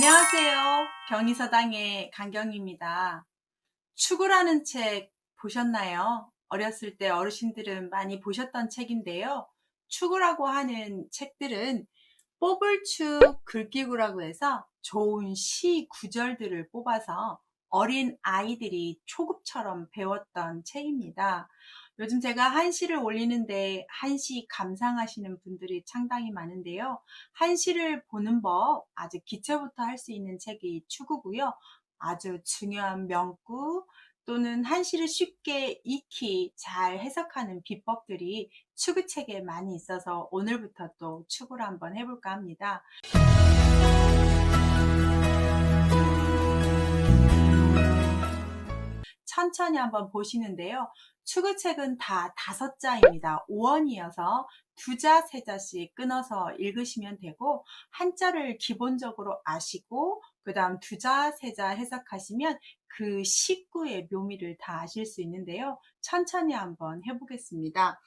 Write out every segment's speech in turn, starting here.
안녕하세요. 경희서당의 강경입니다. 축구라는 책 보셨나요? 어렸을 때 어르신들은 많이 보셨던 책인데요. 축구라고 하는 책들은 뽑을 축 글귀구라고 해서 좋은 시 구절들을 뽑아서 어린 아이들이 초급처럼 배웠던 책입니다. 요즘 제가 한시를 올리는데 한시 감상하시는 분들이 상당히 많은데요. 한시를 보는 법 아주 기초부터 할 수 있는 책이 축구고요. 아주 중요한 명구 또는 한시를 쉽게 익히 잘 해석하는 비법들이 축구책에 많이 있어서 오늘부터 또 축구를 한번 해볼까 합니다. 천천히 한번 보시는데요. 축구책은 다 5자입니다. 5원이어서 2자, 3자씩 끊어서 읽으시면 되고, 한자를 기본적으로 아시고 그 다음 2자, 3자 해석하시면 그 식구의 묘미를 다 아실 수 있는데요. 천천히 한번 해보겠습니다.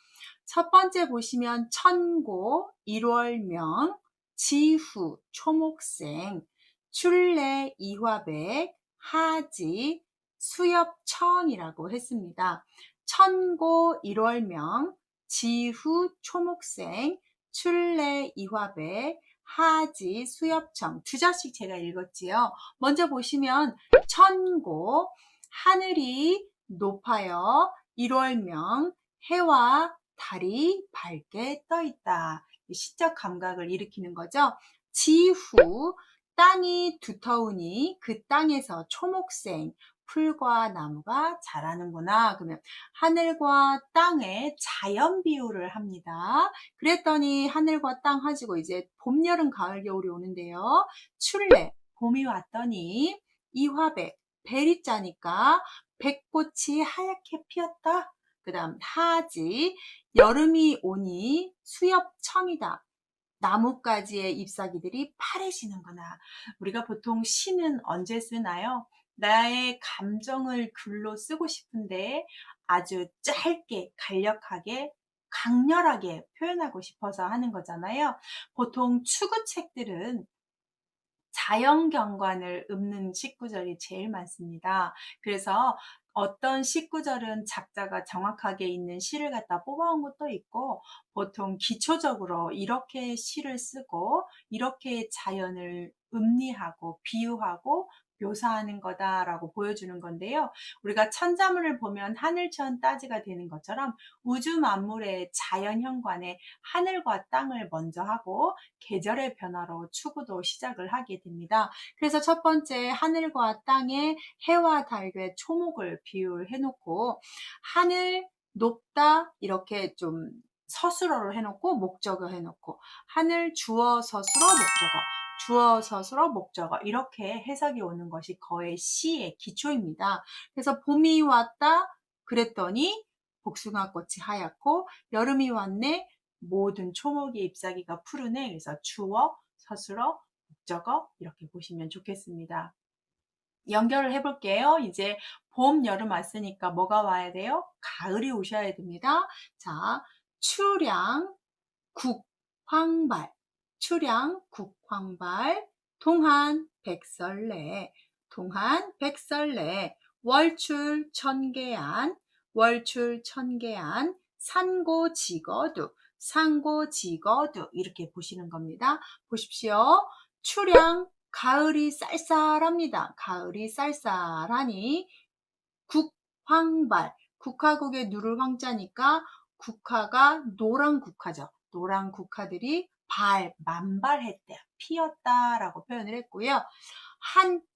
첫 번째 보시면 천고, 일월명, 지후, 초목생, 출래, 이화백, 하지, 수엽청이라고 했습니다. 천고, 일월명, 지후, 초목생, 출래, 이화백, 하지, 수엽청 2자씩 제가 읽었지요. 먼저 보시면 천고, 하늘이 높아요. 일월명, 해와 달이 밝게 떠 있다. 시적 감각을 일으키는 거죠. 지후, 땅이 두터우니 그 땅에서 초목생, 풀과 나무가 자라는구나. 그러면 하늘과 땅의 자연 비유를 합니다. 그랬더니 하늘과 땅 하시고 이제 봄, 여름, 가을, 겨울이 오는데요. 출래, 봄이 왔더니 이화백, 베리자니까 백꽃이 하얗게 피었다. 그 다음 하지, 여름이 오니 수엽청이다. 나뭇가지의 잎사귀들이 파래지는구나. 우리가 보통 시는 언제 쓰나요? 나의 감정을 글로 쓰고 싶은데 아주 짧게, 간략하게, 강렬하게 표현하고 싶어서 하는 거잖아요. 보통 추구책들은 자연경관을 읊는 식구절이 제일 많습니다. 그래서 어떤 식구절은 작자가 정확하게 있는 시를 갖다 뽑아온 것도 있고, 보통 기초적으로 이렇게 시를 쓰고 이렇게 자연을 음리하고 비유하고 묘사하는 거다라고 보여주는 건데요. 우리가 천자문을 보면 하늘천 따지가 되는 것처럼 우주 만물의 자연현관에 하늘과 땅을 먼저 하고 계절의 변화로 추구도 시작을 하게 됩니다. 그래서 첫 번째 하늘과 땅에 해와 달의 초목을 비유해 놓고, 하늘 높다 이렇게 좀 서술어를 해놓고 목적어 해놓고, 하늘 주어 서술어 목적어, 주어 서술어 목적어 이렇게 해석이 오는 것이 거의 시의 기초입니다. 그래서 봄이 왔다 그랬더니 복숭아꽃이 하얗고, 여름이 왔네 모든 초목의 잎사귀가 푸르네. 그래서 주어, 서술어, 목적어 이렇게 보시면 좋겠습니다. 연결을 해볼게요. 이제 봄, 여름 왔으니까 뭐가 와야 돼요? 가을이 오셔야 됩니다. 자, 추량, 국, 황발, 추량, 국, 황발, 동한, 백설래, 동한, 백설래, 월출, 천계안, 월출, 천계안, 산고, 지거두, 상고, 지거두 이렇게 보시는 겁니다. 보십시오. 추량, 가을이 쌀쌀합니다. 가을이 쌀쌀하니 국, 황발, 국화국에 누를 황자니까 국화가 노란 국화죠. 노란 국화들이 만발했대, 피었다라고 표현을 했고요.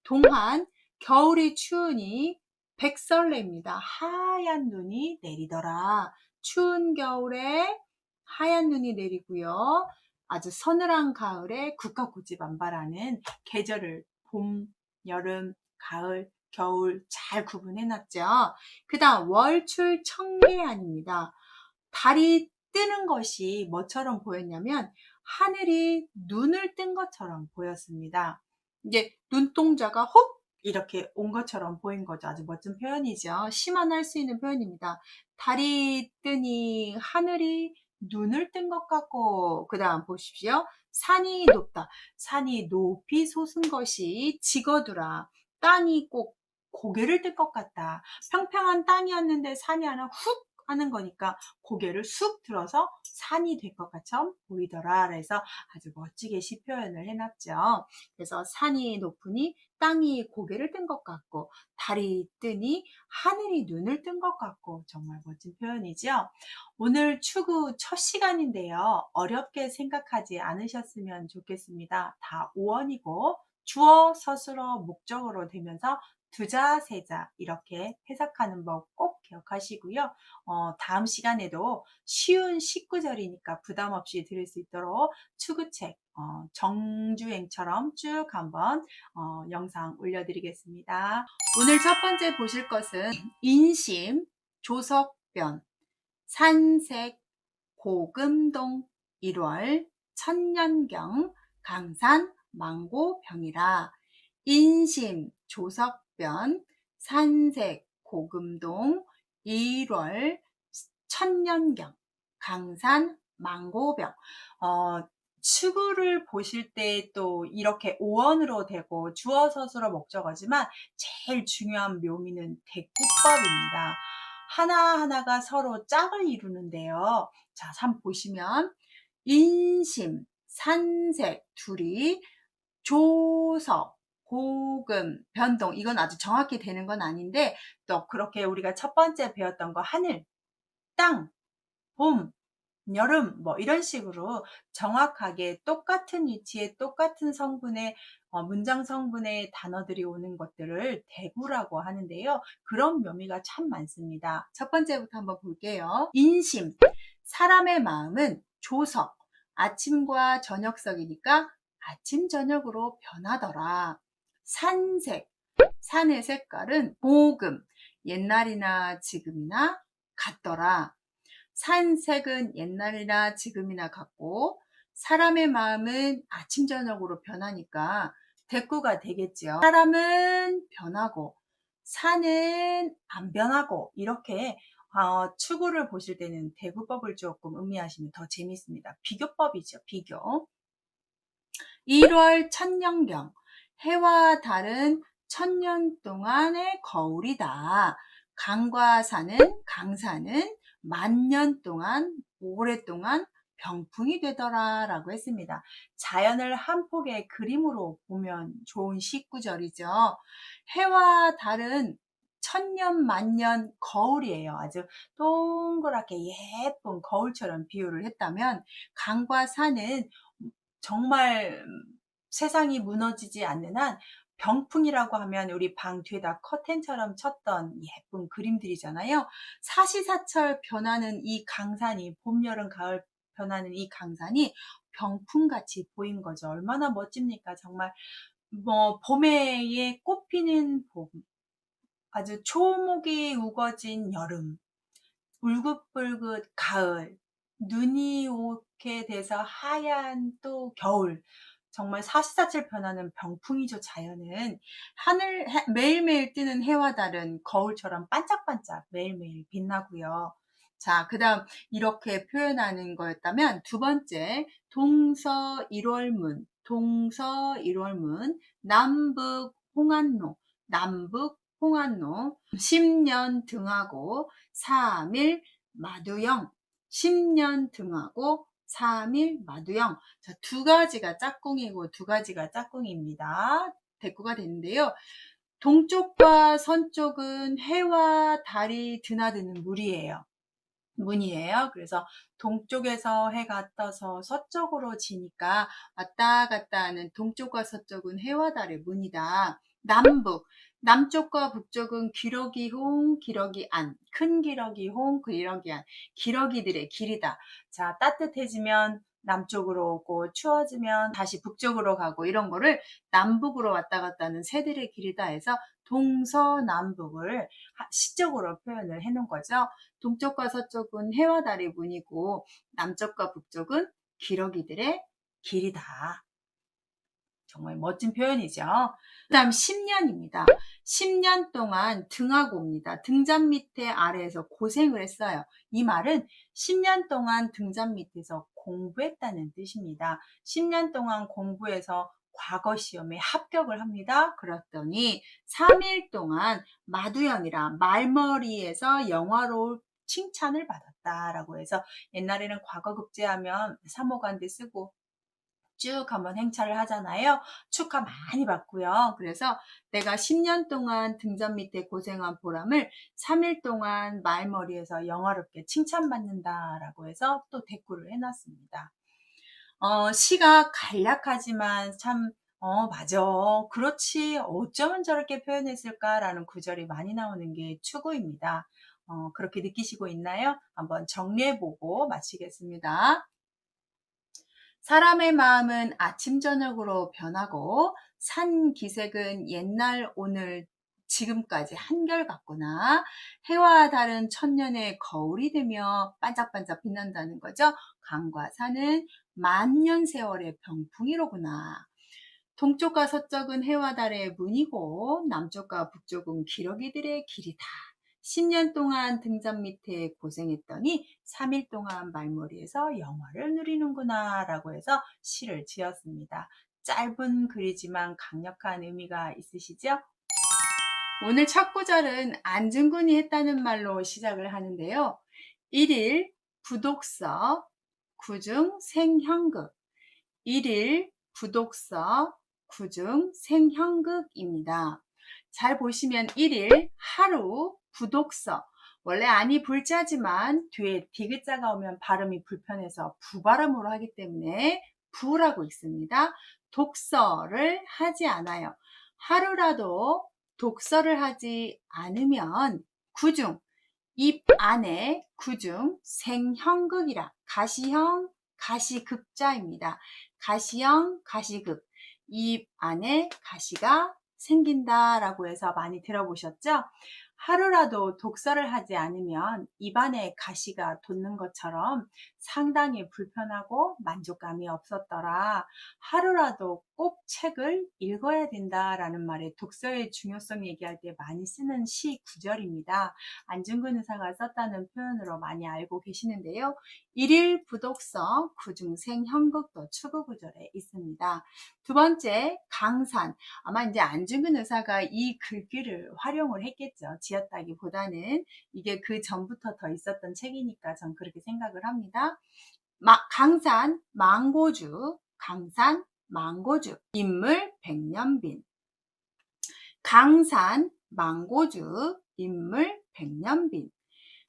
동한, 겨울이 추우니 백설래입니다. 하얀 눈이 내리더라. 추운 겨울에 하얀 눈이 내리고요. 아주 서늘한 가을에 국화꽃이 만발하는 계절을 봄, 여름, 가을, 겨울 잘 구분해놨죠. 그 다음 월출 청계안입니다. 달이 뜨는 것이 뭐처럼 보였냐면 하늘이 눈을 뜬 것처럼 보였습니다. 이제 눈동자가 혹 이렇게 온 것처럼 보인 거죠. 아주 멋진 표현이죠. 시만 할 수 있는 표현입니다. 달이 뜨니 하늘이 눈을 뜬 것 같고, 그 다음 보십시오. 산이 높다. 산이 높이 솟은 것이 지거두라. 땅이 꼭 고개를 들 것 같다. 평평한 땅이었는데 산이 하나 훅 하는 거니까 고개를 쑥 들어서 산이 될 것 같이 보이더라. 그래서 아주 멋지게 시 표현을 해놨죠. 그래서 산이 높으니 땅이 고개를 뜬 것 같고, 달이 뜨니 하늘이 눈을 뜬 것 같고, 정말 멋진 표현이죠. 오늘 추구 첫 시간인데요. 어렵게 생각하지 않으셨으면 좋겠습니다. 다 오언이고 주어, 서술어, 목적어로 되면서 두자, 세자 이렇게 해석하는 법 꼭 기억하시고요. 다음 시간에도 쉬운 19절이니까 부담 없이 들을 수 있도록 추구책 정주행처럼 쭉 한번 영상 올려드리겠습니다. 오늘 첫 번째 보실 것은 인심, 조석변, 산색, 고금동, 1월, 천년경, 강산, 망고병이라. 인심, 조석변, 산색, 고금동, 1월, 천년경, 강산, 망고병. 추구를 보실 때 또 이렇게 오언으로 되고 주어, 서술어, 목적어지만 제일 중요한 묘미는 대꾸법입니다. 하나하나가 서로 짝을 이루는데요. 자, 한번 보시면 인심, 산색 둘이 조석, 고금, 변동 이건 아주 정확히 되는 건 아닌데 또 그렇게 우리가 첫 번째 배웠던 거 하늘, 땅, 봄, 여름 뭐 이런 식으로 정확하게 똑같은 위치에 똑같은 성분의 문장 성분의 단어들이 오는 것들을 대구라고 하는데요. 그런 묘미가 참 많습니다. 첫 번째부터 한번 볼게요. 인심, 사람의 마음은 조석, 아침과 저녁석이니까 아침 저녁으로 변하더라. 산색, 산의 색깔은 보금, 옛날이나 지금이나 같더라. 산색은 옛날이나 지금이나 같고 사람의 마음은 아침 저녁으로 변하니까 대꾸가 되겠죠. 사람은 변하고 산은 안 변하고 이렇게 추구를 보실 때는 대구법을 조금 의미하시면 더 재밌습니다. 비교법이죠. 비교. 1월 천년경, 해와 달은 천년 동안의 거울이다. 강과 산은, 강산은 만년 동안, 오랫동안 병풍이 되더라 라고 했습니다. 자연을 한 폭의 그림으로 보면 좋은 19절이죠. 해와 달은 천년, 만년 거울이에요. 아주 동그랗게 예쁜 거울처럼 비유를 했다면 강과 산은 정말 세상이 무너지지 않는 한 병풍이라고 하면 우리 방 뒤에다 커튼처럼 쳤던 예쁜 그림들이잖아요. 사시사철 변하는 이 강산이 봄, 여름, 가을 변하는 이 강산이 병풍같이 보인 거죠. 얼마나 멋집니까? 정말 뭐 봄에 꽃피는 봄, 아주 초목이 우거진 여름, 울긋불긋 가을, 눈이 오게 돼서 하얀 또 겨울, 정말 사시사철 변하는 병풍이죠. 자연은 하늘 매일매일 뜨는 해와 달은 거울처럼 반짝반짝 매일매일 빛나고요. 자, 그 다음 이렇게 표현하는 거였다면 두 번째 동서일월문, 동서일월문, 남북 홍안로, 남북 홍안로, 10년 등하고 3일 마두영, 10년 등하고 3일 마두영. 자, 두 가지가 짝꿍이고 두 가지가 짝꿍입니다. 대꾸가 되는데요. 동쪽과 서쪽은 해와 달이 드나드는 문이에요. 그래서 동쪽에서 해가 떠서 서쪽으로 지니까 왔다 갔다 하는 동쪽과 서쪽은 해와 달의 문이다. 남북, 남쪽과 북쪽은 기러기홍, 기러기안, 큰 기러기홍, 기러기안, 기러기들의 길이다. 자, 따뜻해지면 남쪽으로 오고 추워지면 다시 북쪽으로 가고 이런 거를 남북으로 왔다 갔다 하는 새들의 길이다 해서 동서남북을 시적으로 표현을 해 놓은 거죠. 동쪽과 서쪽은 해와 달의 문이고 남쪽과 북쪽은 기러기들의 길이다. 정말 멋진 표현이죠. 그 다음 10년입니다. 10년 동안 등하고 옵니다. 등잔 밑에 아래에서 고생을 했어요. 이 말은 10년 동안 등잔 밑에서 공부했다는 뜻입니다. 10년 동안 공부해서 과거 시험에 합격을 합니다. 그랬더니 3일 동안 마두연이라 말머리에서 영화로울 칭찬을 받았다라고 해서 옛날에는 과거 급제하면 사모관대 쓰고 쭉 한번 행차를 하잖아요. 축하 많이 받고요. 그래서 내가 10년 동안 등잔 밑에 고생한 보람을 3일 동안 말머리에서 영화롭게 칭찬받는다라고 해서 또 대꾸를 해놨습니다. 시가 간략하지만 참, 맞아. 그렇지. 어쩌면 저렇게 표현했을까라는 구절이 많이 나오는 게 추구입니다. 그렇게 느끼시고 있나요? 한번 정리해보고 마치겠습니다. 사람의 마음은 아침 저녁으로 변하고 산 기색은 옛날 오늘 지금까지 한결같구나. 해와 달은 천년의 거울이 되며 반짝반짝 빛난다는 거죠. 강과 산은 만년 세월의 병풍이로구나. 동쪽과 서쪽은 해와 달의 문이고 남쪽과 북쪽은 기러기들의 길이다. 10년 동안 등잔 밑에 고생했더니 3일 동안 말머리에서 영화를 누리는구나 라고 해서 시를 지었습니다. 짧은 글이지만 강력한 의미가 있으시죠? 오늘 첫 구절은 안중근이 했다는 말로 시작을 하는데요. 1일 부독서 구중 생형극 1일 부독서 구중 생형극입니다. 잘 보시면 1일 하루 부독서 원래 안이 불자지만 뒤에 디귿자가 오면 발음이 불편해서 부발음으로 하기 때문에 부라고 있습니다. 독서를 하지 않아요. 하루라도 독서를 하지 않으면 구중 입 안에 구중 생형극이라 가시형 가시극자입니다. 가시형 가시극 입 안에 가시가 생긴다라고 해서 많이 들어보셨죠? 하루라도 독서를 하지 않으면 입안에 가시가 돋는 것처럼 상당히 불편하고 만족감이 없었더라. 하루라도 꼭 책을 읽어야 된다라는 말에 독서의 중요성 얘기할 때 많이 쓰는 시 구절입니다. 안중근 의사가 썼다는 표현으로 많이 알고 계시는데요. 일일 부독서 구중생 형극도 추구 구절에 있습니다. 두 번째 강산 아마 이제 안중근 의사가 이 글귀를 활용을 했겠죠. 지었다기보다는 이게 그 전부터 더 있었던 책이니까 전 그렇게 생각을 합니다. 강산 망고주 강산 망고주 인물 백년빈 강산 망고주 인물 백년빈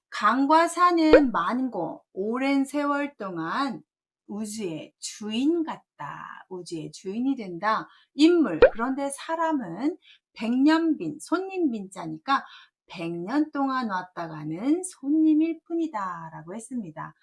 강과 산은 만고 오랜 세월 동안 우주의 주인 같다. 우주의 주인이 된다. 인물 그런데 사람은 백년빈 손님 빈자니까 100년 동안 왔다 가는 손님일 뿐이다 라고 했습니다.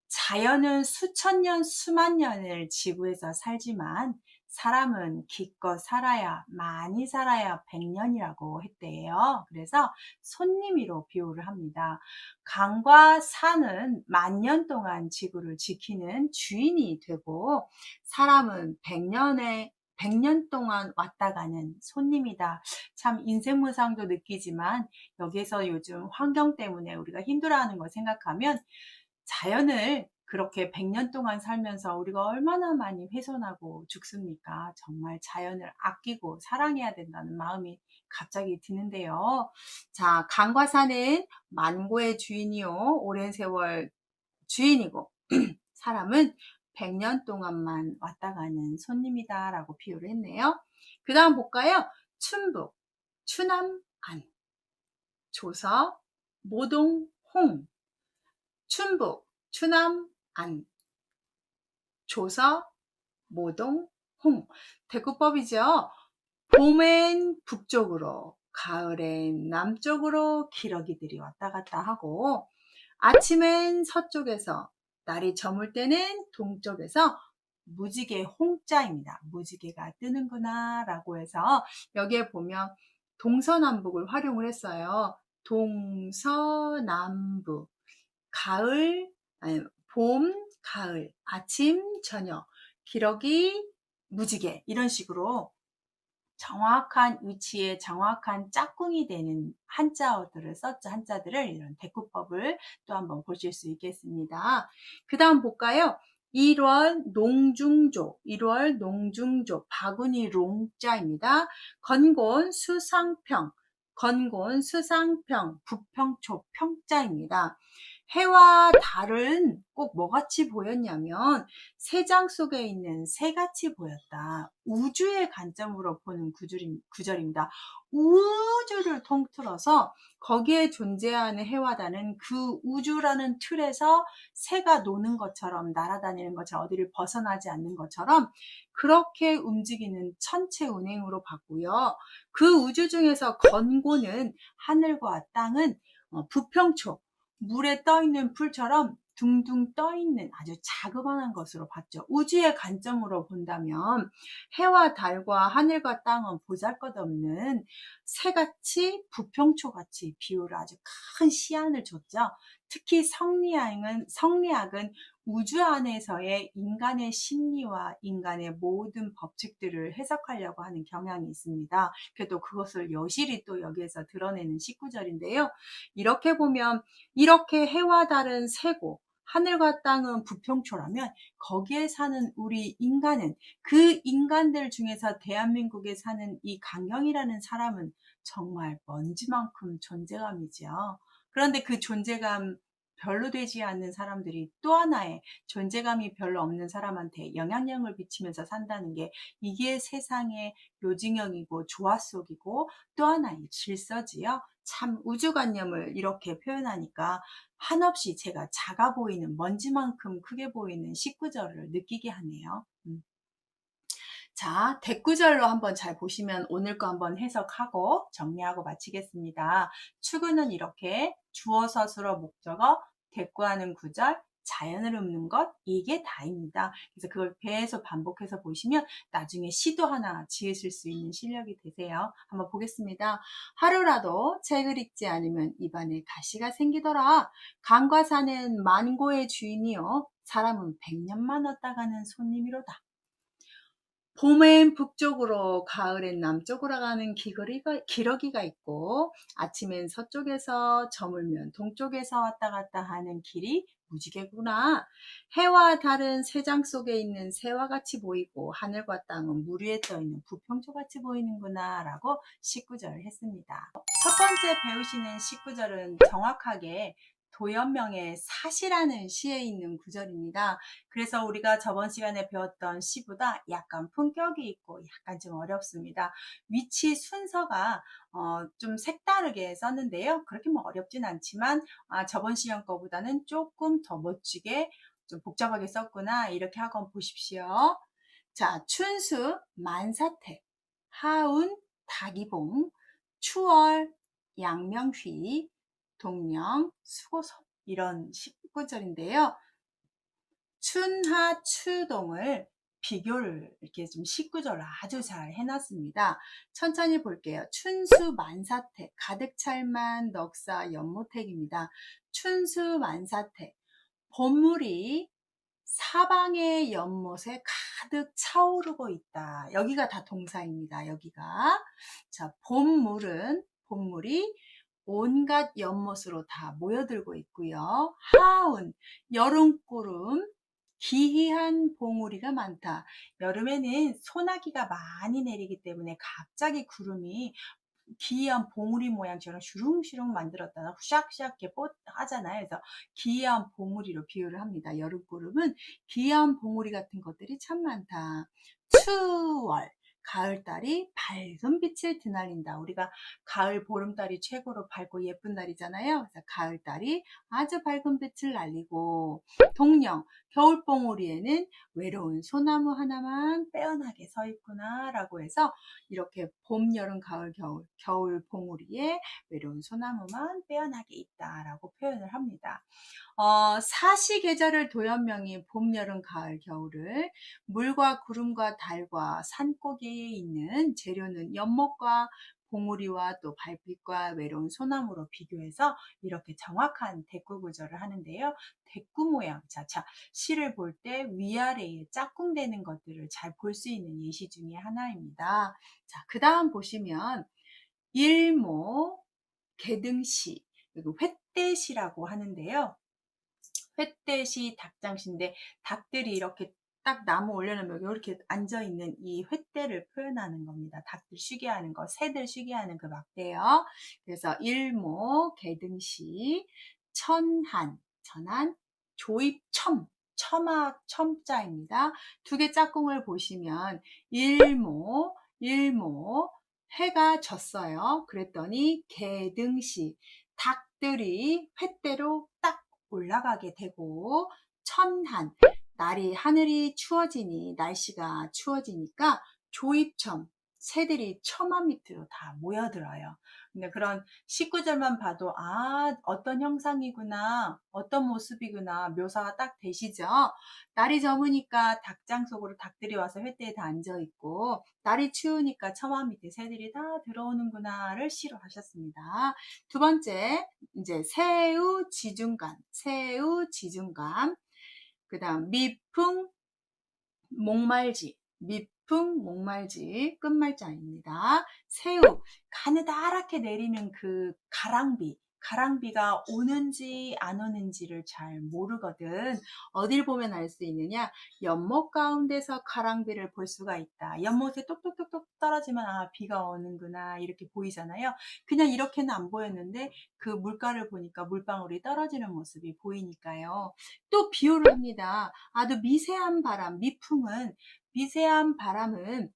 자연은 수천 년, 수만 년을 지구에서 살지만 사람은 기껏 살아야, 많이 살아야 100년이라고 했대요. 그래서 손님이로 비유를 합니다. 강과 산은 10,000년 동안 지구를 지키는 주인이 되고 사람은 100년 동안 왔다 가는 손님이다. 참 인생무상도 느끼지만 여기서 요즘 환경 때문에 우리가 힘들어하는 걸 생각하면 자연을 그렇게 100년 동안 살면서 우리가 얼마나 많이 훼손하고 죽습니까? 정말 자연을 아끼고 사랑해야 된다는 마음이 갑자기 드는데요. 자, 강과 산은 만고의 주인이요. 오랜 세월 주인이고 사람은 100년 동안만 왔다 가는 손님이다 라고 비유를 했네요. 그 다음 볼까요? 춘북, 추남, 안, 조서, 모동, 홍 춘북, 추남, 안, 조서, 모동, 홍. 대구법이죠. 봄엔 북쪽으로, 가을엔 남쪽으로 기러기들이 왔다 갔다 하고 아침엔 서쪽에서, 날이 저물 때는 동쪽에서 무지개 홍자입니다. 무지개가 뜨는구나 라고 해서 여기에 보면 동서남북을 활용을 했어요. 동서남북. 가을, 아니, 봄, 가을, 아침, 저녁, 기러기, 무지개 이런 식으로 정확한 위치에 정확한 짝꿍이 되는 한자어들을 썼죠. 한자들을 이런 대꾸법을 또 한번 보실 수 있겠습니다. 그 다음 볼까요? 1월 농중조, 1월 농중조, 바구니 롱자입니다. 건곤 수상평, 건곤 수상평, 부평초 평자입니다. 해와 달은 꼭 뭐같이 보였냐면 세 장 속에 있는 새같이 보였다. 우주의 관점으로 보는 구절입니다. 우주를 통틀어서 거기에 존재하는 해와 달은 그 우주라는 틀에서 새가 노는 것처럼 날아다니는 것처럼 어디를 벗어나지 않는 것처럼 그렇게 움직이는 천체 운행으로 봤고요. 그 우주 중에서 건고는 하늘과 땅은 부평초 물에 떠있는 풀처럼 둥둥 떠있는 아주 자그마한 것으로 봤죠. 우주의 관점으로 본다면 해와 달과 하늘과 땅은 보잘것없는 새같이 부평초같이 비율을 아주 큰 시안을 줬죠. 특히 성리학은 우주 안에서의 인간의 심리와 인간의 모든 법칙들을 해석하려고 하는 경향이 있습니다. 그래도 그것을 여실히 또 여기에서 드러내는 19절인데요. 이렇게 보면 이렇게 해와 달은 새고 하늘과 땅은 부평초라면 거기에 사는 우리 인간은 그 인간들 중에서 대한민국에 사는 이 강경이라는 사람은 정말 먼지만큼 존재감이죠. 그런데 그 존재감 별로 되지 않는 사람들이 또 하나의 존재감이 별로 없는 사람한테 영향력을 미치면서 산다는 게 이게 세상의 요징형이고 조화 속이고 또 하나의 질서지요. 참 우주관념을 이렇게 표현하니까 한없이 제가 작아 보이는 먼지만큼 크게 보이는 19절을 느끼게 하네요. 자, 대구절로 한번 잘 보시면 오늘 거 한번 해석하고 정리하고 마치겠습니다. 추구는 이렇게 주어, 서술어, 목적어, 대꾸하는 구절, 자연을 읊는 것, 이게 다입니다. 그래서 그걸 계속 반복해서 보시면 나중에 시도 하나 지으실 수 있는 실력이 되세요. 한번 보겠습니다. 하루라도 책을 읽지 않으면 입안에 가시가 생기더라. 강과 산은 만고의 주인이요. 사람은 100년만 왔다 가는 손님이로다. 봄엔 북쪽으로, 가을엔 남쪽으로 가는 기러기가 있고, 아침엔 서쪽에서, 저물면 동쪽에서 왔다 갔다 하는 길이 무지개구나. 해와 달은 세 장 속에 있는 새와 같이 보이고, 하늘과 땅은 물 위에 떠 있는 부평초 같이 보이는구나. 라고 19절을 했습니다. 첫 번째 배우시는 19절은 정확하게 도연명의 사시라는 시에 있는 구절입니다. 그래서 우리가 저번 시간에 배웠던 시보다 약간 품격이 있고 약간 좀 어렵습니다. 위치 순서가 좀 색다르게 썼는데요. 그렇게 뭐 어렵진 않지만 저번 시간 거보다는 조금 더 멋지게 좀 복잡하게 썼구나 이렇게 하고 보십시오. 자, 춘수, 만사태, 하운, 다기봉, 추월, 양명휘, 동령, 수고섭 이런 19절인데요. 춘하, 추동을 비교를 이렇게 좀 19절로 아주 잘 해놨습니다. 천천히 볼게요. 춘수 만사태, 가득 찰만 넉사 연모택입니다. 춘수 만사태, 봄물이 사방의 연못에 가득 차오르고 있다. 여기가 다 동사입니다. 여기가. 자, 봄물이 온갖 연못으로 다 모여들고 있고요. 하운, 여름구름, 기이한 봉우리가 많다. 여름에는 소나기가 많이 내리기 때문에 갑자기 구름이 기이한 봉우리 모양처럼 슈룽슈룽 만들었다가 샥샥 이렇게 하잖아요. 그래서 기이한 봉우리로 비유를 합니다. 여름구름은 기이한 봉우리 같은 것들이 참 많다. 추월, 가을달이 밝은 빛을 드날린다. 우리가 가을 보름달이 최고로 밝고 예쁜 달이잖아요. 그래서 가을달이 아주 밝은 빛을 날리고, 동령, 겨울봉우리에는 외로운 소나무 하나만 빼어나게 서 있구나 라고 해서 이렇게 봄, 여름, 가을, 겨울 봉우리에 외로운 소나무만 빼어나게 있다라고 표현을 합니다. 사시 계절을 도연명이 봄, 여름, 가을, 겨울을 물과 구름과 달과 산고개에 있는 재료는 연못과 봉우리와 또 발빛과 외로운 소나무로 비교해서 이렇게 정확한 대꾸 구조를 하는데요. 대꾸 모양, 자, 시를 볼 때 위아래에 짝꿍되는 것들을 잘 볼 수 있는 예시 중에 하나입니다. 자, 그 다음 보시면 일모, 개등시, 그리고 횟대시라고 하는데요. 횟대시, 닭장시인데 닭들이 이렇게 딱 나무 올려놓으면 이렇게 앉아있는 이 횟대를 표현하는 겁니다. 닭들 쉬게 하는 거, 새들 쉬게 하는 그 막대요. 그래서 일모, 개등시, 천한, 조입첨, 첨학, 첨자입니다. 두 개 짝꿍을 보시면 일모, 해가 졌어요. 그랬더니 개등시, 닭들이 횟대로 딱 올라가게 되고, 천한, 하늘이 추워지니, 날씨가 추워지니까 조입첨, 새들이 처마 밑으로 다 모여들어요. 근데 그런 19절만 봐도 어떤 형상이구나, 어떤 모습이구나 묘사가 딱 되시죠. 날이 저무니까 닭장 속으로 닭들이 와서 횟대에 다 앉아있고, 날이 추우니까 처마 밑에 새들이 다 들어오는구나를 시로 하셨습니다. 두 번째, 이제 새우 지중간, 그 다음 미풍, 목말지, 끝말자입니다. 새우, 가느다랗게 내리는 그 가랑비가 오는지 안 오는지를 잘 모르거든. 어딜 보면 알 수 있느냐? 연못 가운데서 가랑비를 볼 수가 있다. 연못에 똑똑똑똑 떨어지면 비가 오는구나 이렇게 보이잖아요. 그냥 이렇게는 안 보였는데 그 물가를 보니까 물방울이 떨어지는 모습이 보이니까요. 또 비유를 합니다. 아주 미세한 바람, 미세한 바람은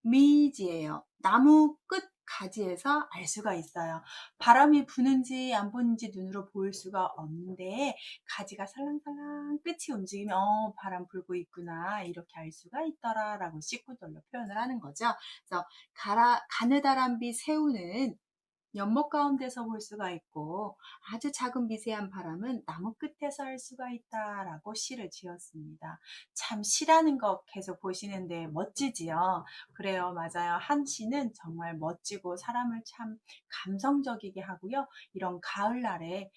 목미지예요. 나무 끝 가지에서 알 수가 있어요. 바람이 부는지 안 부는지 눈으로 보일 수가 없는데 가지가 살랑살랑 끝이 움직이면 바람 불고 있구나 이렇게 알 수가 있더라 라고 식구들로 표현을 하는 거죠. 그래서 가느다란 빛 새우는 연못 가운데서 볼 수가 있고 아주 작은 미세한 바람은 나무 끝에서 할 수가 있다라고 시를 지었습니다. 참 시라는 거 계속 보시는데 멋지지요? 그래요, 맞아요. 한 시는 정말 멋지고 사람을 참 감성적이게 하고요. 이런 가을날에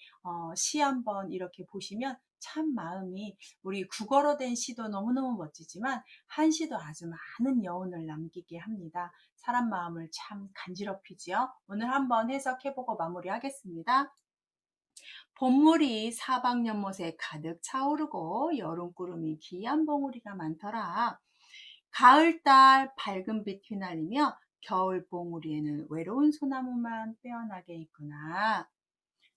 시 한번 이렇게 보시면 참 마음이 우리 국어로 된 시도 너무너무 멋지지만 한시도 아주 많은 여운을 남기게 합니다. 사람 마음을 참 간지럽히지요. 오늘 한번 해석해보고 마무리하겠습니다. 봄물이 사방연못에 가득 차오르고 여름구름이 귀한 봉우리가 많더라. 가을달 밝은 빛 휘날리며 겨울 봉우리에는 외로운 소나무만 빼어나게 있구나.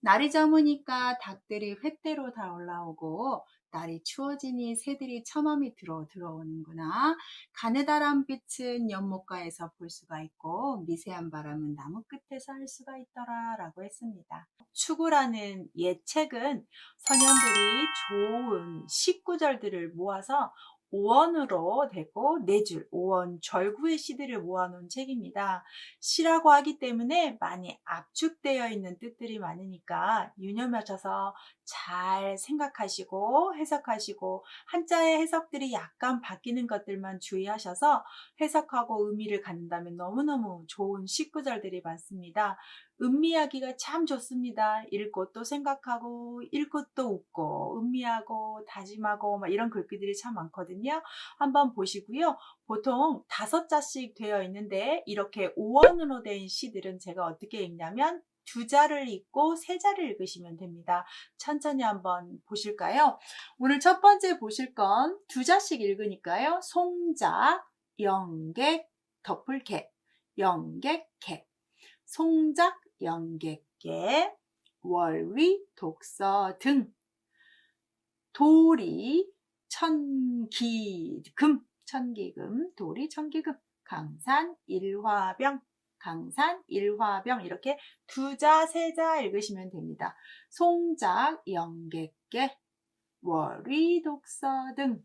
날이 저무니까 닭들이 횟대로 다 올라오고 날이 추워지니 새들이 처마 밑으로 들어오는구나. 가느다란 빛은 연못가에서 볼 수가 있고 미세한 바람은 나무 끝에서 할 수가 있더라 라고 했습니다. 추구라는 예책은 선현들이 좋은 19절들을 모아서 5원으로 되고 4줄, 5원 절구의 시들을 모아놓은 책입니다. 시라고 하기 때문에 많이 압축되어 있는 뜻들이 많으니까 유념하셔서 잘 생각하시고 해석하시고 한자의 해석들이 약간 바뀌는 것들만 주의하셔서 해석하고 의미를 갖는다면 너무너무 좋은 19절들이 많습니다. 음미하기가 참 좋습니다. 읽고 또 생각하고 읽고 또 웃고 음미하고 다짐하고 막 이런 글귀들이 참 많거든요. 한번 보시고요. 보통 5자씩 되어 있는데 이렇게 5원으로 된 시들은 제가 어떻게 읽냐면 2자를 읽고 3자를 읽으시면 됩니다. 천천히 한번 보실까요? 오늘 첫 번째 보실 건 2자씩 읽으니까요. 송작, 영객, 덮을개, 영객개, 송작, 영객개, 월위, 독서 등, 도리, 천기금, 도리, 천기금, 강산, 일화병, 이렇게 2자, 3자 읽으시면 됩니다. 송작, 영객개, 월위, 독서 등,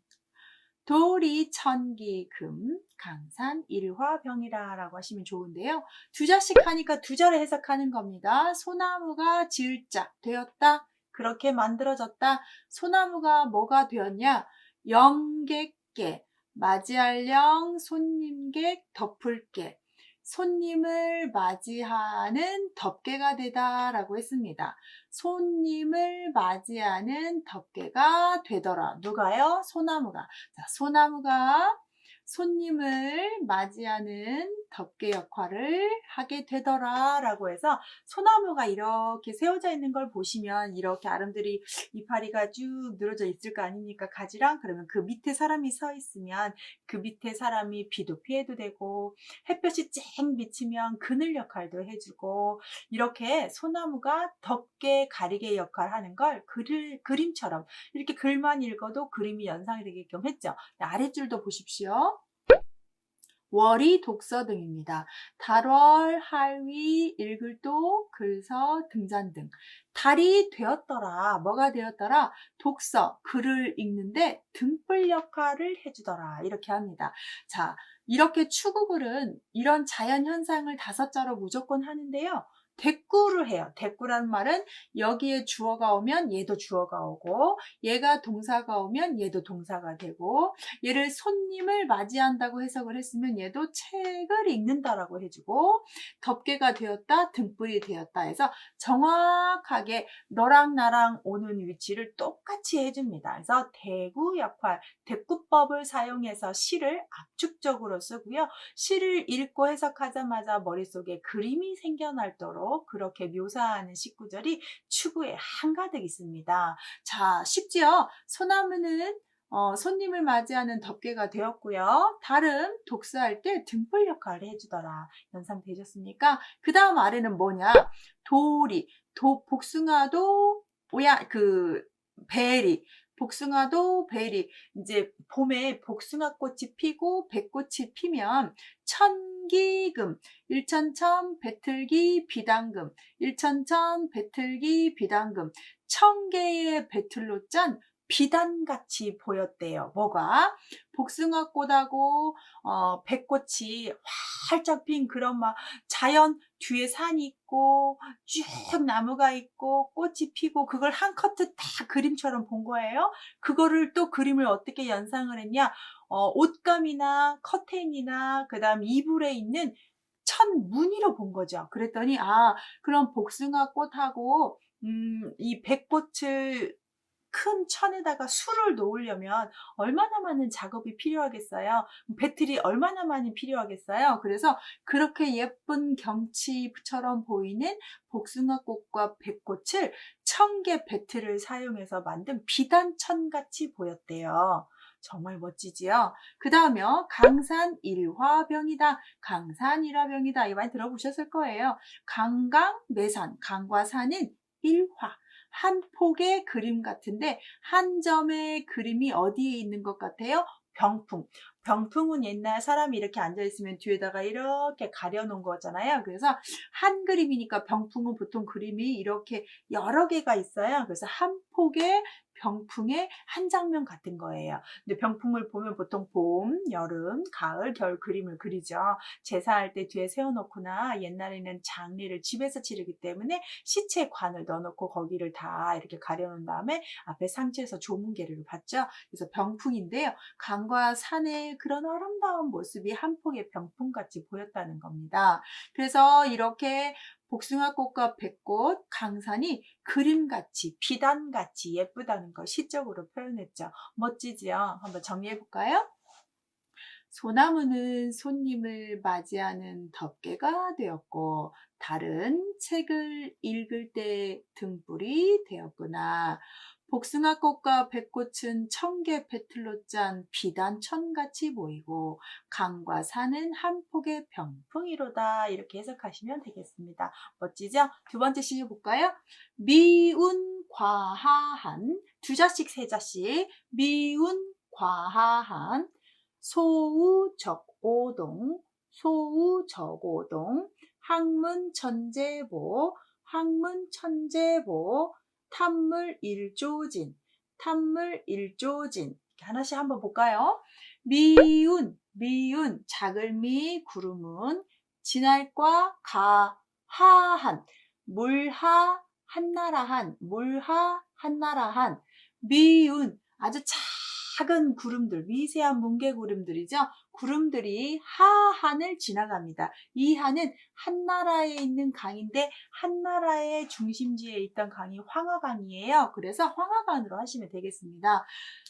도리, 천기금, 강산, 일화병이라 라고 하시면 좋은데요. 2자씩 하니까 2자를 해석하는 겁니다. 소나무가 지을자 되었다. 그렇게 만들어졌다. 소나무가 뭐가 되었냐? 영객개, 맞이할 영, 손님객, 덮을개. 손님을 맞이하는 덮개가 되다 라고 했습니다. 손님을 맞이하는 덮개가 되더라. 누가요? 소나무가. 자, 소나무가 손님을 맞이하는 덮개 역할을 하게 되더라 라고 해서 소나무가 이렇게 세워져 있는 걸 보시면 이렇게 아름드리 이파리가 쭉 늘어져 있을 거 아닙니까? 가지랑. 그러면 그 밑에 사람이 서 있으면 그 밑에 사람이 비도 피해도 되고 햇볕이 쨍 비치면 그늘 역할도 해주고 이렇게 소나무가 덮개 가리개 역할 하는 걸 그림처럼 이렇게 글만 읽어도 그림이 연상이 되게끔 했죠. 아랫줄도 보십시오. 월이 독서 등입니다. 달월, 할위, 읽을도, 글서, 등잔 등. 달이 되었더라. 뭐가 되었더라? 독서, 글을 읽는데 등불 역할을 해주더라. 이렇게 합니다. 자, 이렇게 추구글은 이런 자연 현상을 5자로 무조건 하는데요. 대꾸를 해요. 대꾸라는 말은 여기에 주어가 오면 얘도 주어가 오고 얘가 동사가 오면 얘도 동사가 되고 얘를 손님을 맞이한다고 해석을 했으면 얘도 책을 읽는다라고 해주고 덮개가 되었다, 등불이 되었다 해서 정확하게 너랑 나랑 오는 위치를 똑같이 해줍니다. 그래서 대구 역할, 대꾸법을 사용해서 시를 압축적으로 쓰고요. 시를 읽고 해석하자마자 머릿속에 그림이 생겨날도록 그렇게 묘사하는 시구절이 추구에 한가득 있습니다. 자, 쉽지요? 소나무는 손님을 맞이하는 덮개가 되었고요. 달은 독서할 때 등불 역할을 해주더라. 연상되셨습니까? 그 다음 아래는 뭐냐? 도리, 복숭아도 베리, 복숭아도 베리. 이제 봄에 복숭아꽃이 피고 백꽃이 피면 천기금, 일천천 배틀기 비당금, 일천천 배틀기 비당금. 천개의 배틀로 짠 비단같이 보였대요. 뭐가? 복숭아꽃하고 백꽃이 활짝 핀 그런 막 자연 뒤에 산이 있고 쭉 나무가 있고 꽃이 피고 그걸 한 커트 다 그림처럼 본 거예요. 그거를 또 그림을 어떻게 연상을 했냐? 옷감이나 커튼이나 그다음 이불에 있는 천 무늬로 본 거죠. 그랬더니 그럼 복숭아꽃하고 이 백꽃을 큰 천에다가 술을 놓으려면 얼마나 많은 작업이 필요하겠어요? 배틀이 얼마나 많이 필요하겠어요? 그래서 그렇게 예쁜 경치처럼 보이는 복숭아꽃과 백꽃을 1000개 배틀을 사용해서 만든 비단천같이 보였대요. 정말 멋지지요? 그 다음에 강산 일화병이다. 강산 일화병이다. 이 말 들어보셨을 거예요. 강강, 매산, 강과 산은 일화. 한 폭의 그림 같은데 한 점의 그림이 어디에 있는 것 같아요? 병풍. 병풍은 옛날 사람이 이렇게 앉아있으면 뒤에다가 이렇게 가려놓은 거잖아요. 그래서 한 그림이니까 병풍은 보통 그림이 이렇게 여러 개가 있어요. 그래서 한 폭의 병풍의 한 장면 같은 거예요. 근데 병풍을 보면 보통 봄, 여름, 가을, 겨울 그림을 그리죠. 제사할 때 뒤에 세워놓거나 옛날에는 장례를 집에서 치르기 때문에 시체관을 넣어놓고 거기를 다 이렇게 가려놓은 다음에 앞에 상체에서 조문계를 받죠. 그래서 병풍인데요. 강과 산의 그런 아름다운 모습이 한 폭의 병풍같이 보였다는 겁니다. 그래서 이렇게 복숭아꽃과 백꽃, 강산이 그림같이 비단같이 예쁘다는 걸 시적으로 표현했죠. 멋지지요? 한번 정리해 볼까요? 소나무는 손님을 맞이하는 덮개가 되었고 달은 책을 읽을 때 등불이 되었구나. 복숭아꽃과 백꽃은 1000개 배틀로 짠 비단천같이 보이고 강과 산은 한 폭의 병풍이로다. 이렇게 해석하시면 되겠습니다. 멋지죠? 두 번째 시주 볼까요? 미운 과하한 두 자씩 세 자씩 미운 과하한 소우적오동, 소우적오동, 학문천재보, 학문천재보, 탐물일조진, 탐물일조진. 이렇게 하나씩 한번 볼까요? 미운, 작을미, 구름은, 진할과 가하한, 물하, 한나라한, 물하, 한나라한, 미운, 아주 작은 구름들, 미세한 뭉게구름들이죠. 구름들이 하한을 지나갑니다. 이 하는 한나라에 있는 강인데 한나라의 중심지에 있던 강이 황하강이에요. 그래서 황하강으로 하시면 되겠습니다.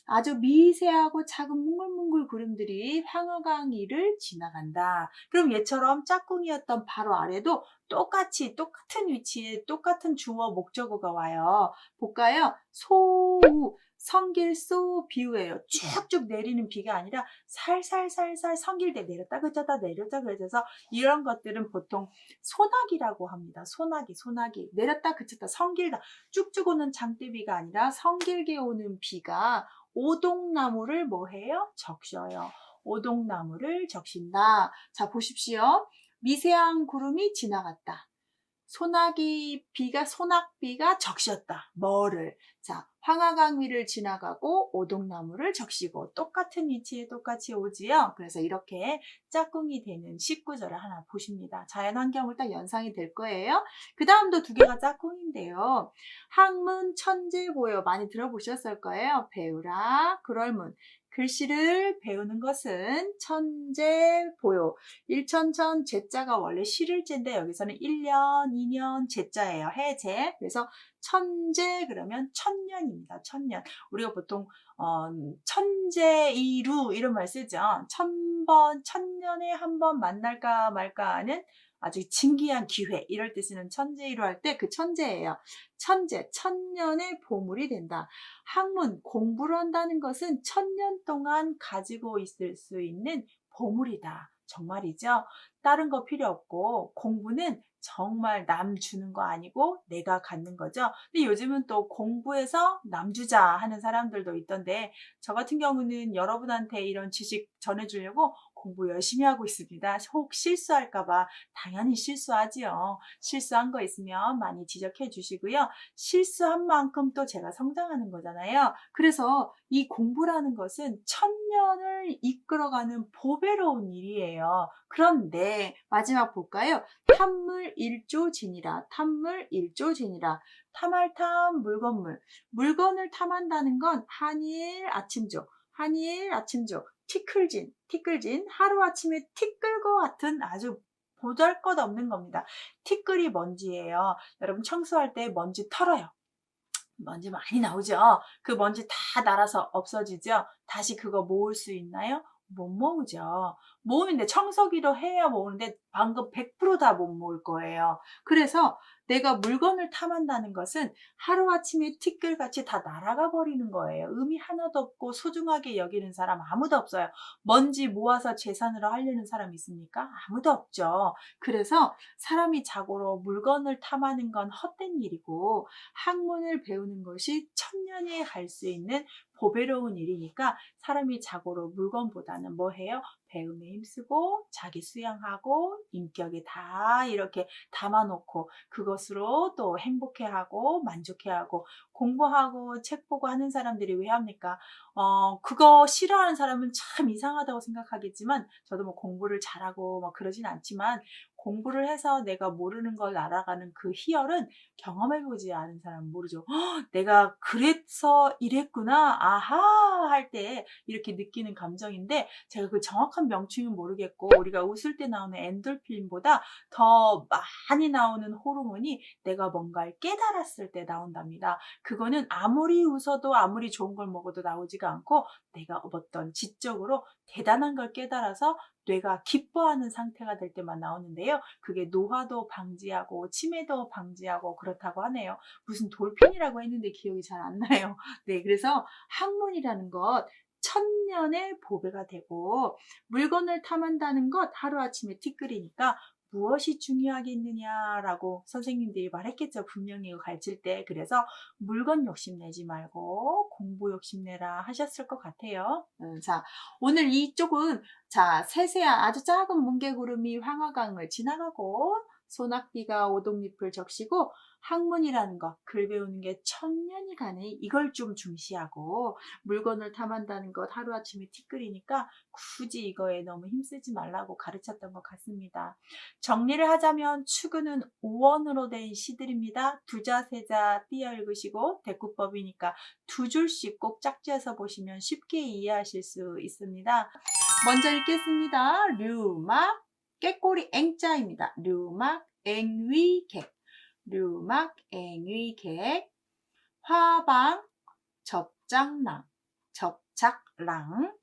아주 미세하고 작은 뭉글뭉글 구름들이 황하강 위를 지나간다. 그럼 얘처럼 짝꿍이었던 바로 아래도 똑같이 똑같은 위치에 똑같은 주어 목적어가 와요. 볼까요? 소우, 성길소 비우예요. 쭉쭉 내리는 비가 아니라 살살살살 성길대 내렸다 그쳤다 내렸다 그쳐서 이런 것들은 보통 소나기라고 합니다. 소나기 내렸다 그쳤다 성길다 쭉쭉 오는 장대비가 아니라 성길게 오는 비가 오동나무를 뭐해요? 적셔요. 오동나무를 적신다. 자, 보십시오. 미세한 구름이 지나갔다. 소낙비가 적셨다. 뭐를? 자, 황하강 위를 지나가고 오동나무를 적시고 똑같은 위치에 똑같이 오지요. 그래서 이렇게 짝꿍이 되는 19절을 하나 보십니다. 자연환경을 딱 연상이 될 거예요. 그 다음도 두 개가 짝꿍인데요. 학문 천재보여 많이 들어보셨을 거예요. 배우라 그럴문. 글씨를 배우는 것은 천재보요. 일천천 제자가 원래 실을제인데 여기서는 1년, 2년 제자예요. 해제. 그래서 천재 그러면 천년입니다. 천년. 우리가 보통 천재이루 이런 말 쓰죠. 천년에 한 번 만날까 말까 하는 아주 진기한 기회 이럴 때 쓰는 천재이루 할 때 그 천재예요. 천재, 천년의 보물이 된다. 학문, 공부를 한다는 것은 천년 동안 가지고 있을 수 있는 보물이다. 정말이죠. 다른 거 필요 없고 공부는 정말 남 주는 거 아니고 내가 갖는 거죠. 근데 요즘은 또 공부해서 남 주자 하는 사람들도 있던데 저 같은 경우는 여러분한테 이런 지식 전해주려고 공부 열심히 하고 있습니다. 혹 실수할까봐 당연히 실수하지요. 실수한 거 있으면 많이 지적해 주시고요. 실수한 만큼 또 제가 성장하는 거잖아요. 그래서 이 공부라는 것은 천년을 이끌어가는 보배로운 일이에요. 그런데 마지막 볼까요? 탐물일조진이라. 탐물일조진이라. 탐할탐 물건물. 물건을 탐한다는 건 한일 아침조. 한일 아침조. 티끌진. 하루아침에 티끌 것 같은 아주 보잘것없는 겁니다. 티끌이 먼지예요. 여러분 청소할 때 먼지 털어요. 먼지 많이 나오죠. 그 먼지 다 날아서 없어지죠. 다시 그거 모을 수 있나요? 못 모으죠. 모으는데 청소기로 해야 모으는데 방금 100% 다 못 모을 거예요. 그래서 내가 물건을 탐한다는 것은 하루아침에 티끌같이 다 날아가 버리는 거예요. 의미 하나도 없고 소중하게 여기는 사람 아무도 없어요. 먼지 모아서 재산으로 하려는 사람 있습니까? 아무도 없죠. 그래서 사람이 자고로 물건을 탐하는 건 헛된 일이고 학문을 배우는 것이 천년에 갈 수 있는 보배로운 일이니까 사람이 자고로 물건보다는 뭐 해요? 배움에 힘쓰고 자기 수양하고 인격에 다 이렇게 담아놓고 그것으로 또 행복해하고 만족해하고 공부하고 책 보고 하는 사람들이 왜 합니까? 그거 싫어하는 사람은 참 이상하다고 생각하겠지만 저도 뭐 공부를 잘하고 뭐 그러진 않지만 공부를 해서 내가 모르는 걸 알아가는 그 희열은 경험해보지 않은 사람은 모르죠. 내가 그래서 이랬구나, 아하 할 때 이렇게 느끼는 감정인데 제가 그 정확한 명칭은 모르겠고 우리가 웃을 때 나오는 엔돌핀보다 더 많이 나오는 호르몬이 내가 뭔가를 깨달았을 때 나온답니다. 그거는 아무리 웃어도 아무리 좋은 걸 먹어도 나오지가 않고 내가 어떤 지적으로 대단한 걸 깨달아서 뇌가 기뻐하는 상태가 될 때만 나오는데요. 그게 노화도 방지하고 치매도 방지하고 그렇다고 하네요. 무슨 돌핀이라고 했는데 기억이 잘 안 나요. 네, 그래서 학문이라는 것 천년의 보배가 되고 물건을 탐한다는 것 하루아침에 티끌이니까 무엇이 중요하겠느냐라고 선생님들이 말했겠죠. 분명히 가르칠 때. 그래서 물건 욕심내지 말고 공부 욕심내라 하셨을 것 같아요. 자, 오늘 이쪽은 자 세세한 아주 작은 뭉게구름이 황하강을 지나가고 소낙비가 오동잎을 적시고 학문이라는 거, 글 배우는 게 천년이 가네. 이걸 좀 중시하고 물건을 탐한다는 것 하루아침에 티끌이니까 굳이 이거에 너무 힘쓰지 말라고 가르쳤던 것 같습니다. 정리를 하자면 추구는 오원으로 된 시들입니다. 두자, 세자 띄어 읽으시고 대꾸법이니까 두 줄씩 꼭 짝지어서 보시면 쉽게 이해하실 수 있습니다. 먼저 읽겠습니다. 류막 꾀꼬리 앵자입니다. 류막 앵위객 류막 앵위객 화방 접장랑 접착랑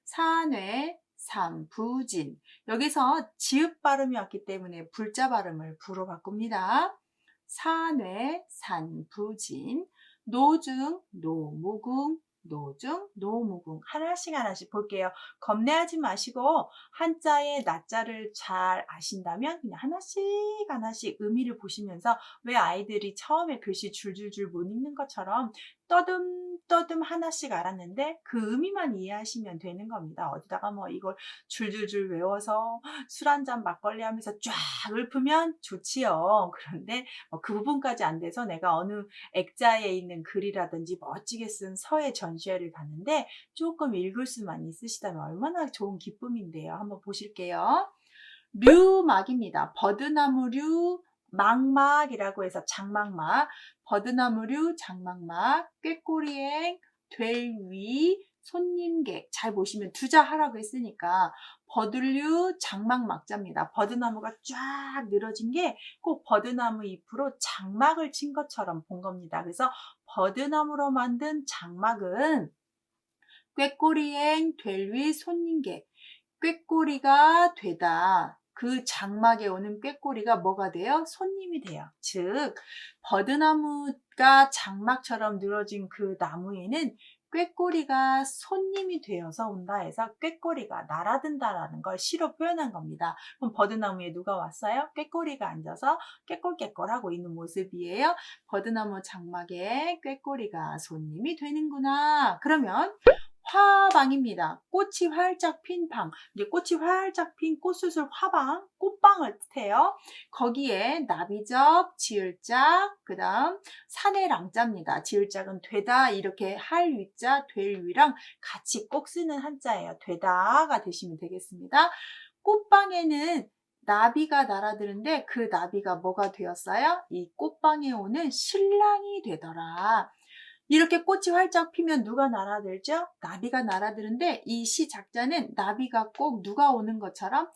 산외 삼부진 여기서 지읒 발음이 왔기 때문에 불자 발음을 부로 바꿉니다. 산외 산부진 노중 노무궁 노중 노무궁 하나씩 볼게요. 겁내하지 마시고 한자의 나자를 잘 아신다면 그냥 하나씩 의미를 보시면서 왜 아이들이 처음에 글씨 줄줄줄 못 읽는 것처럼 떠듬 하나씩 알았는데 그 의미만 이해하시면 되는 겁니다. 어디다가 뭐 이걸 줄줄줄 외워서 술 한잔 막걸리 하면서 쫙 읊으면 좋지요. 그런데 그 부분까지 안 돼서 내가 어느 액자에 있는 글이라든지 멋지게 쓴 서예 전시회를 갔는데 조금 읽을 수만 있으시다면 얼마나 좋은 기쁨인데요. 한번 보실게요. 류막입니다. 버드나무류 막막이라고 해서 장막막, 버드나무류 장막막, 꾀꼬리행, 될위, 손님객. 잘 보시면 두자 하라고 했으니까 버들류 장막막자입니다. 버드나무가 쫙 늘어진 게 꼭 버드나무 잎으로 장막을 친 것처럼 본 겁니다. 그래서 버드나무로 만든 장막은 꾀꼬리행, 될위, 손님객. 꾀꼬리가 되다. 그 장막에 오는 꾀꼬리가 뭐가 돼요? 손님이 돼요. 즉 버드나무가 장막처럼 늘어진 그 나무에는 꾀꼬리가 손님이 되어서 온다 해서 꾀꼬리가 날아든다라는 걸 시로 표현한 겁니다. 그럼 버드나무에 누가 왔어요? 꾀꼬리가 앉아서 꾀꼴하고 있는 모습이에요. 버드나무 장막에 꾀꼬리가 손님이 되는구나. 그러면 화방입니다. 꽃이 활짝 핀 방. 이게 꽃이 활짝 핀 꽃수술 화방, 꽃방을 뜻해요. 거기에 나비적, 지을짝, 그 다음 산해랑자입니다. 지을짝은 되다 이렇게 할 위자, 될 위랑 같이 꼭 쓰는 한자예요. 되다가 되시면 되겠습니다. 꽃방에는 나비가 날아드는데 그 나비가 뭐가 되었어요? 이 꽃방에 오는 신랑이 되더라. 이렇게 꽃이 활짝 피면 누가 날아들죠? 나비가 날아드는데 이 시 작자는 나비가 꼭 누가 오는 것처럼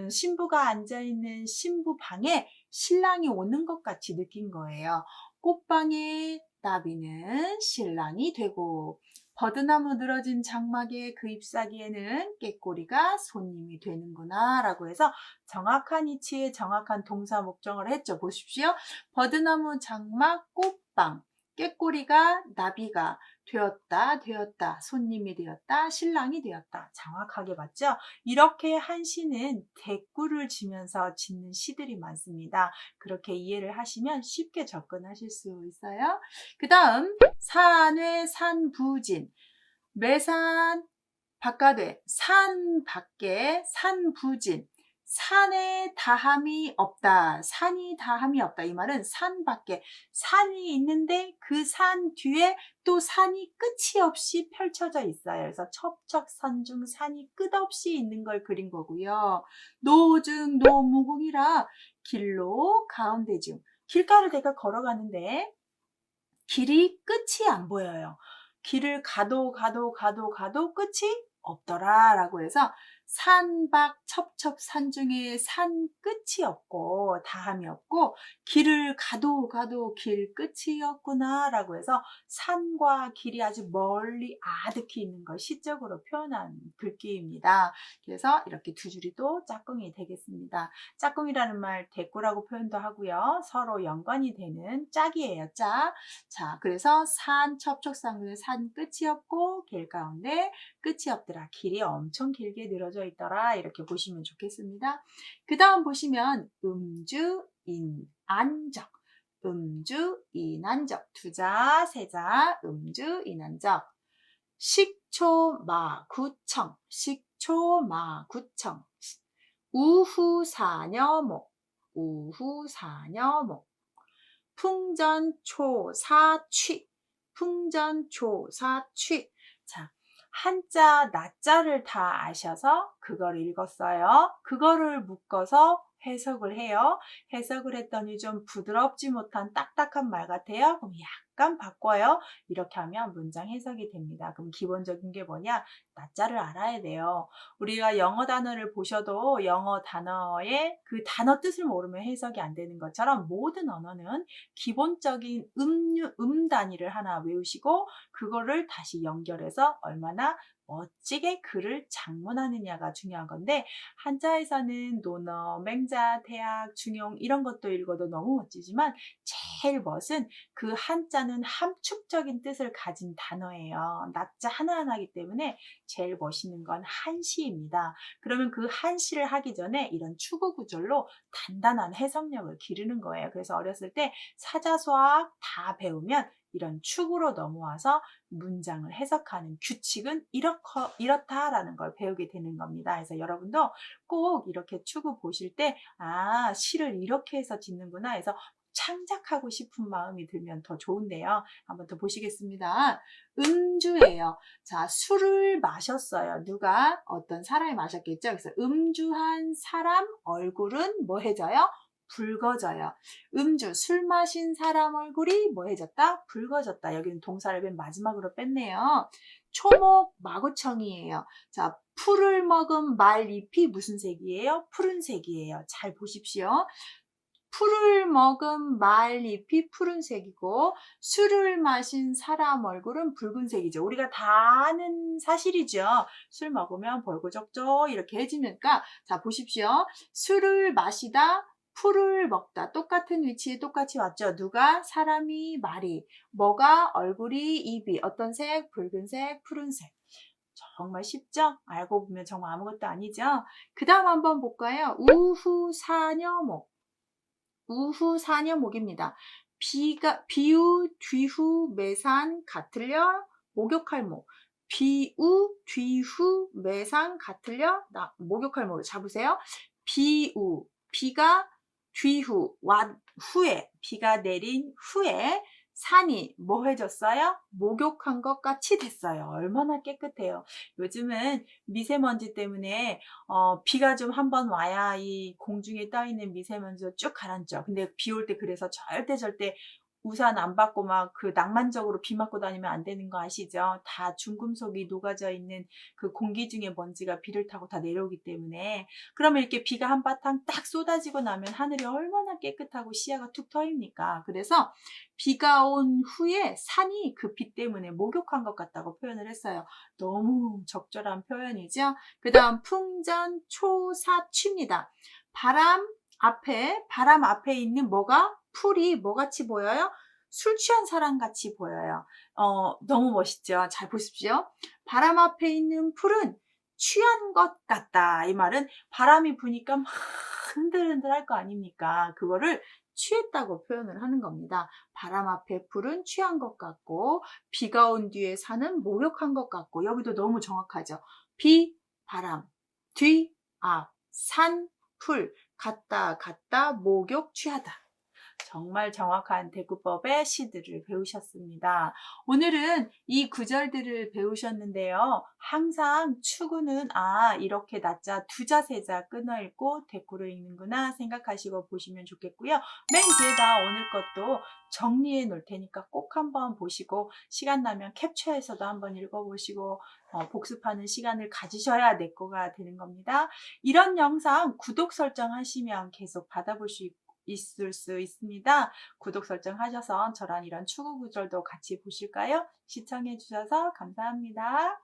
신부가 앉아있는 신부 방에 신랑이 오는 것 같이 느낀 거예요. 꽃방에 나비는 신랑이 되고 버드나무 늘어진 장막의 그 잎사귀에는 꾀꼬리가 손님이 되는구나 라고 해서 정확한 이치에 정확한 동사 목적을 했죠. 보십시오. 버드나무 장막 꽃방 꾀꼬리가 나비가 되었다, 손님이 되었다, 신랑이 되었다. 정확하게 맞죠? 이렇게 한 시는 대꾸를 지면서 짓는 시들이 많습니다. 그렇게 이해를 하시면 쉽게 접근하실 수 있어요. 그 다음 산외 산부진 매산 바깥에 산 밖에 산부진 산에 다함이 없다. 산이 다함이 없다. 이 말은 산 밖에 산이 있는데 그 산 뒤에 또 산이 끝이 없이 펼쳐져 있어요. 그래서 첩척산중 산이 끝없이 있는 걸 그린 거고요. 노중 노무궁이라 길로 가운데 중 길가를 내가 걸어가는데 길이 끝이 안 보여요. 길을 가도 끝이 없더라 라고 해서 산박 첩첩 산중에 산 끝이 없고 다함이 없고 길을 가도 길 끝이 없구나 라고 해서 산과 길이 아주 멀리 아득히 있는 걸 시적으로 표현한 글귀입니다. 그래서 이렇게 두 줄이 또 짝꿍이 되겠습니다. 짝꿍이라는 말 대꾸라고 표현도 하고요. 서로 연관이 되는 짝이에요. 짝. 자, 그래서 산 첩첩산중에 산 끝이 없고 길 가운데 끝이 없더라. 길이 엄청 길게 늘어져 있더라. 이렇게 보시면 좋겠습니다. 그 다음 보시면 음주, 인안적. 음주, 인안적. 두자, 세자, 음주, 인안적. 식초마구청. 식초마구청. 우후사녀목. 우후사녀목. 풍전초사취. 풍전초사취. 자, 한자, 낮자를 다 아셔서 그걸 읽었어요. 그거를 묶어서 해석을 해요. 해석을 했더니 좀 부드럽지 못한 딱딱한 말 같아요. 그럼 약간 바꿔요. 이렇게 하면 문장 해석이 됩니다. 그럼 기본적인 게 뭐냐? 낮자를 알아야 돼요. 우리가 영어 단어를 보셔도 영어 단어의 그 단어 뜻을 모르면 해석이 안 되는 것처럼 모든 언어는 기본적인 단위를 하나 외우시고 그거를 다시 연결해서 얼마나 멋지게 글을 장문하느냐가 중요한 건데 한자에서는 논어, 맹자, 대학, 중용 이런 것도 읽어도 너무 멋지지만 제일 멋은 그 한자는 함축적인 뜻을 가진 단어예요. 낮자 하나하나이기 때문에 제일 멋있는 건 한시입니다. 그러면 그 한시를 하기 전에 이런 추구 구절로 단단한 해석력을 기르는 거예요. 그래서 어렸을 때 사자수학 다 배우면 이런 축으로 넘어와서 문장을 해석하는 규칙은 이렇다라는 걸 배우게 되는 겁니다. 그래서 여러분도 꼭 이렇게 축을 보실 때, 아, 시를 이렇게 해서 짓는구나 해서 창작하고 싶은 마음이 들면 더 좋은데요. 한번 더 보시겠습니다. 음주예요. 자, 술을 마셨어요. 누가? 어떤 사람이 마셨겠죠? 그래서 음주한 사람 얼굴은 뭐 해져요? 붉어져요. 음주, 술 마신 사람 얼굴이 뭐 해졌다? 붉어졌다. 여기는 동사를 맨 마지막으로 뺐네요. 초목, 마구청이에요. 자, 풀을 먹은 말잎이 무슨 색이에요? 푸른색이에요. 잘 보십시오. 풀을 먹은 말잎이 푸른색이고 술을 마신 사람 얼굴은 붉은색이죠. 우리가 다 아는 사실이죠. 술 먹으면 벌고적죠 이렇게 해지니까 자 보십시오. 술을 마시다 풀을 먹다 똑같은 위치에 똑같이 왔죠. 누가? 사람이 말이 뭐가? 얼굴이 입이 어떤 색? 붉은색 푸른색. 정말 쉽죠? 알고 보면 정말 아무것도 아니죠. 그 다음 한번 볼까요? 우후사녀목. 우후사녀목입니다. 비우, 뒤후, 매산, 같으려, 목욕할목. 비우, 뒤후, 매산, 같으려, 목욕할 목. 잡으세요. 비우, 비가 뒤후, 후에, 비가 내린 후에 산이 뭐 해졌어요? 목욕한 것 같이 됐어요. 얼마나 깨끗해요. 요즘은 미세먼지 때문에 비가 좀 한번 와야 이 공중에 떠있는 미세먼지가 쭉 가라앉죠. 근데 비 올 때 그래서 절대 우산 안 받고 막 그 낭만적으로 비 맞고 다니면 안 되는 거 아시죠? 다 중금속이 녹아져 있는 그 공기 중에 먼지가 비를 타고 다 내려오기 때문에 그러면 이렇게 비가 한바탕 딱 쏟아지고 나면 하늘이 얼마나 깨끗하고 시야가 툭 트입니까? 그래서 비가 온 후에 산이 그 비 때문에 목욕한 것 같다고 표현을 했어요. 너무 적절한 표현이죠. 그 다음 풍전초사취입니다. 바람 앞에 있는 뭐가? 풀이 뭐같이 보여요? 술 취한 사람 같이 보여요. 너무 멋있죠? 잘 보십시오. 바람 앞에 있는 풀은 취한 것 같다. 이 말은 바람이 부니까 막 흔들흔들 할 거 아닙니까? 그거를 취했다고 표현을 하는 겁니다. 바람 앞에 풀은 취한 것 같고 비가 온 뒤에 산은 목욕한 것 같고 여기도 너무 정확하죠. 비, 바람, 뒤, 앞, 산, 풀, 갔다, 목욕, 취하다. 정말 정확한 대구법의 시들을 배우셨습니다. 오늘은 이 구절들을 배우셨는데요. 항상 추구는 이렇게 낮자 두자 세자 끊어 읽고 대꾸를 읽는구나 생각하시고 보시면 좋겠고요. 맨 뒤에다 오늘 것도 정리해 놓을 테니까 꼭 한번 보시고 시간 나면 캡처해서도 한번 읽어보시고 복습하는 시간을 가지셔야 내 거가 되는 겁니다. 이런 영상 구독 설정하시면 계속 받아볼 수 있을 수 있습니다. 구독 설정하셔서 저랑 이런 추구 구절도 같이 보실까요? 시청해 주셔서 감사합니다.